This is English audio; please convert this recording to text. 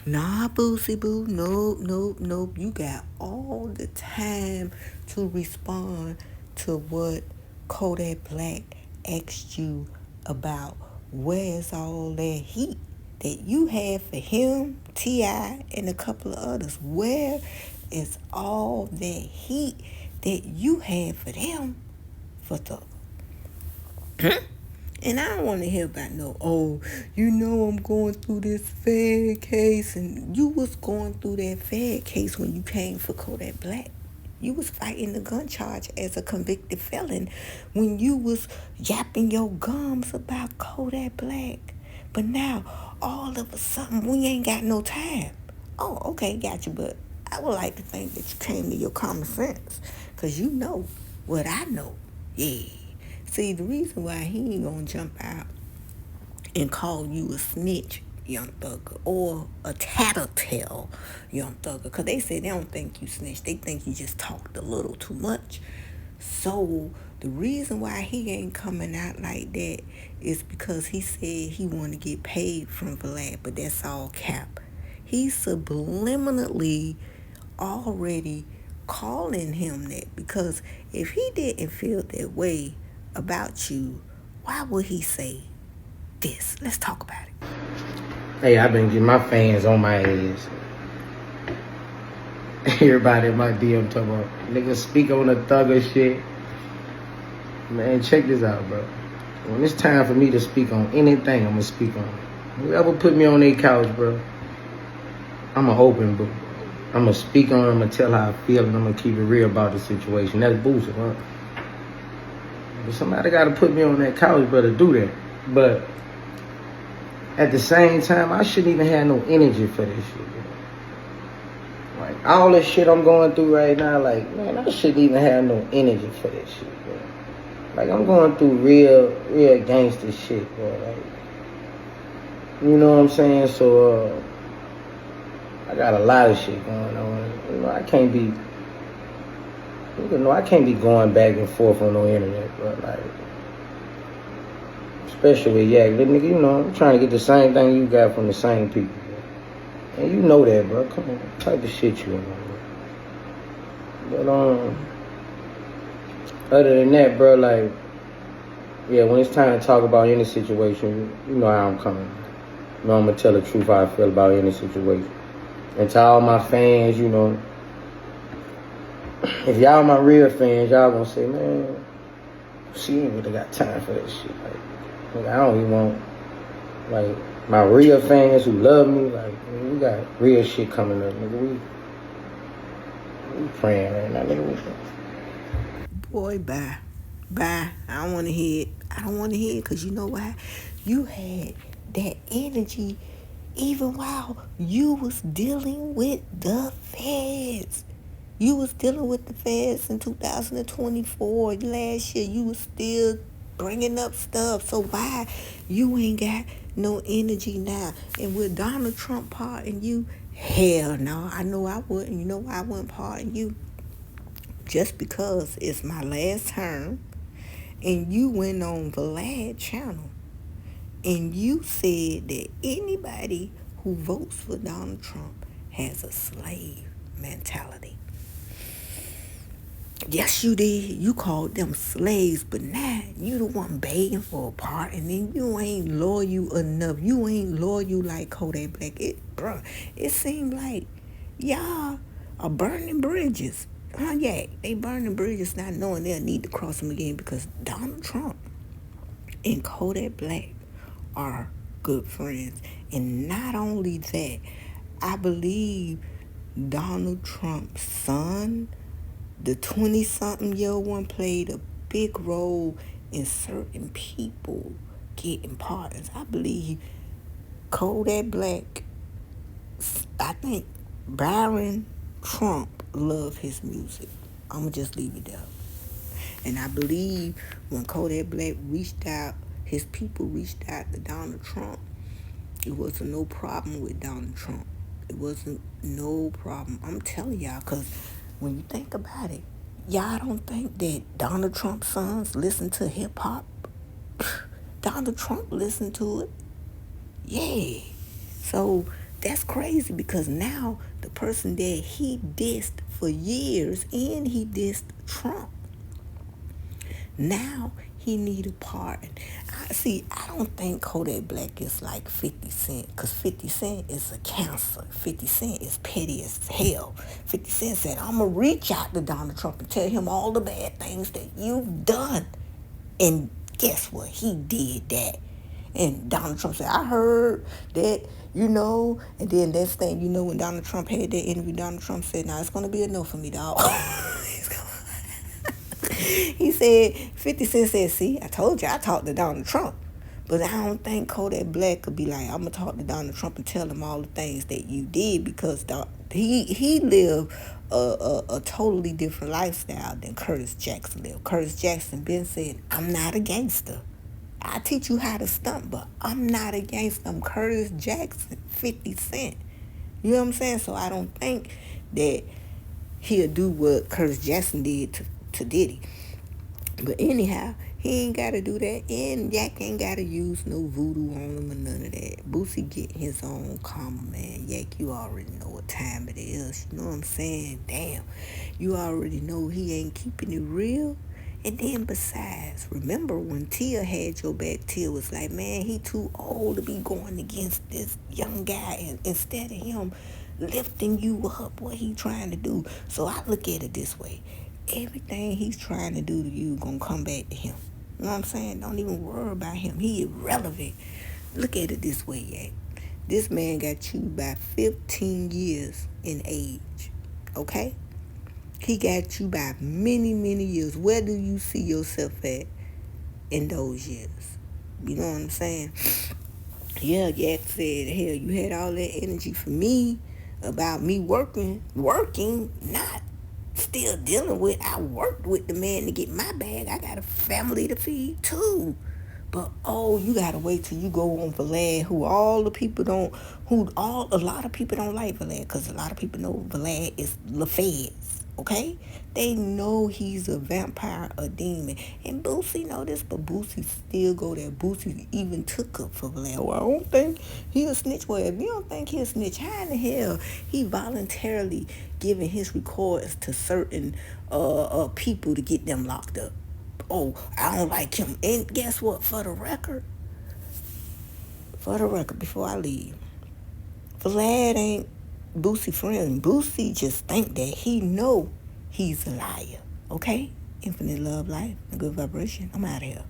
Nah, Boosie Boo. Nope, nope, nope. You got all the time to respond to what Kodak Black asked you about. Where's all that heat that you had for him, T.I., and a couple of others? Where is all that heat that you had for them for the and I don't want to hear about no, oh, I'm going through this Fed case. And you was going through that Fed case when you came for Kodak Black. You was fighting the gun charge as a convicted felon when you was yapping your gums about Kodak Black. But now, all of a sudden, we ain't got no time. Oh, okay, got you. But I would like to think that you came to your common sense. Because you know what I know. Yeah. See, the reason why he ain't gonna jump out and call you a snitch, young thugger, or a tattletale, young thugger, because they say they don't think you snitch. They think you just talked a little too much. So the reason why he ain't coming out like that is because he said he want to get paid from Vlad, but that's all cap. He's subliminally already calling him that, because if he didn't feel that way about you, why would he say this? Let's talk about it. Hey, I've been getting my fans on my ass. Everybody in my DM talking about, niggas speak on the thugger shit. Man, check this out, bro. When it's time for me to speak on anything, I'm gonna speak on it. Whoever put me on their couch, bro, I'm an open book. I'm gonna speak on it, I'm gonna tell how I feel, and I'm gonna keep it real about the situation. That's Boosie, huh? But somebody gotta put me on that couch, bro, to do that. But at the same time, I shouldn't even have no energy for this shit, bro. Like, all this shit I'm going through right now, like, man, I shouldn't even have no energy for this shit, bro. Like, I'm going through real gangster shit, bro. Like, you know what I'm saying? So, I got a lot of shit going on. I can't be, I can't be going back and forth on no internet, bro. Like, especially with Yak, little nigga, I'm trying to get the same thing you got from the same people, bro. And you know that, bro. Come on, type of shit you on, bro. But, other than that, bro, like, yeah, when it's time to talk about any situation, you know how I'm coming. I'm gonna tell the truth how I feel about any situation. And to all my fans, if y'all my real fans, y'all gonna say, man, she ain't really got time for that shit. Like, I don't even want, like, my real fans who love me, like, we got real shit coming up, nigga. We praying right now, nigga. Boy, bye. Bye. I don't want to hear it. I don't want to hear it, because you know why? You had that energy even while you was dealing with the feds. You was dealing with the feds in 2024. Last year, you was still bringing up stuff. So why you ain't got no energy now? And with Donald Trump parting you, hell no. I know I wouldn't. You know why I wouldn't pardon you? Just because it's my last term, and you went on Vlad channel and you said that anybody who votes for Donald Trump has a slave mentality. Yes, you did. You called them slaves, but now you the one begging for a part, and then you ain't loyal enough. You ain't loyal like Kodak Black. It seemed like y'all are burning bridges. Yeah, they burning bridges not knowing they'll need to cross them again, because Donald Trump and Kodak Black are good friends. And not only that, I believe Donald Trump's son, the 20-something-year-old one, played a big role in certain people getting pardons. I believe Kodak Black, I think Byron Trump loved his music. I'm going to just leave it there. And I believe when Kodak Black reached out, his people reached out to Donald Trump, it wasn't no problem with Donald Trump. It wasn't no problem. I'm telling y'all, because when you think about it, y'all don't think that Donald Trump's sons listen to hip-hop? Donald Trump listened to it. Yeah. So that's crazy because now the person that he dissed for years and he dissed Trump, now he need a pardon. I don't think Kodak Black is like 50 Cent, because 50 Cent is a cancer. 50 Cent is petty as hell. 50 Cent said, I'm going to reach out to Donald Trump and tell him all the bad things that you've done. And guess what? He did that. And Donald Trump said, I heard that, and then next thing you know, when Donald Trump had that interview, Donald Trump said, now it's going to be enough for me, dog. He said, 50 Cent said, see, I told you I talked to Donald Trump. But I don't think Kodak Black could be like, I'm going to talk to Donald Trump and tell him all the things that you did, because he lived a totally different lifestyle than Curtis Jackson lived. Curtis Jackson been said, I'm not a gangster. I teach you how to stunt, but I'm not a gangster. I'm Curtis Jackson, 50 Cent. You know what I'm saying? So I don't think that he'll do what Curtis Jackson did to Diddy. But anyhow, he ain't got to do that. And Yak ain't got to use no voodoo on him or none of that. Boosie get his own karma, man. Yak, you already know what time it is. You know what I'm saying? Damn. You already know he ain't keeping it real. And then besides, remember when Tia had your back, Tia was like, man, he too old to be going against this young guy. And instead of him lifting you up, what he trying to do. So I look at it this way. Everything he's trying to do to you gonna come back to him. You know what I'm saying? Don't even worry about him. He irrelevant. Look at it this way, Yak. This man got you by 15 years in age. Okay? He got you by many, many years. Where do you see yourself at in those years? You know what I'm saying? Yeah, Yak said, hell, you had all that energy for me about me working, not still dealing with. I worked with the man to get my bag. I got a family to feed too. But you gotta wait till you go on Vlad, a lot of people don't like Vlad, because a lot of people know Vlad is the feds. Okay? They know he's a vampire, a demon. And Boosie know this, but Boosie still go there. Boosie even took up for Vlad. Well, I don't think he a snitch. Well, if you don't think he a snitch, how in the hell he voluntarily giving his records to certain people to get them locked up? Oh, I don't like him. And guess what? For the record, before I leave, Vlad ain't Boosie friend. Boosie just think that he know he's a liar. Okay? Infinite love, life, and good vibration. I'm out of here.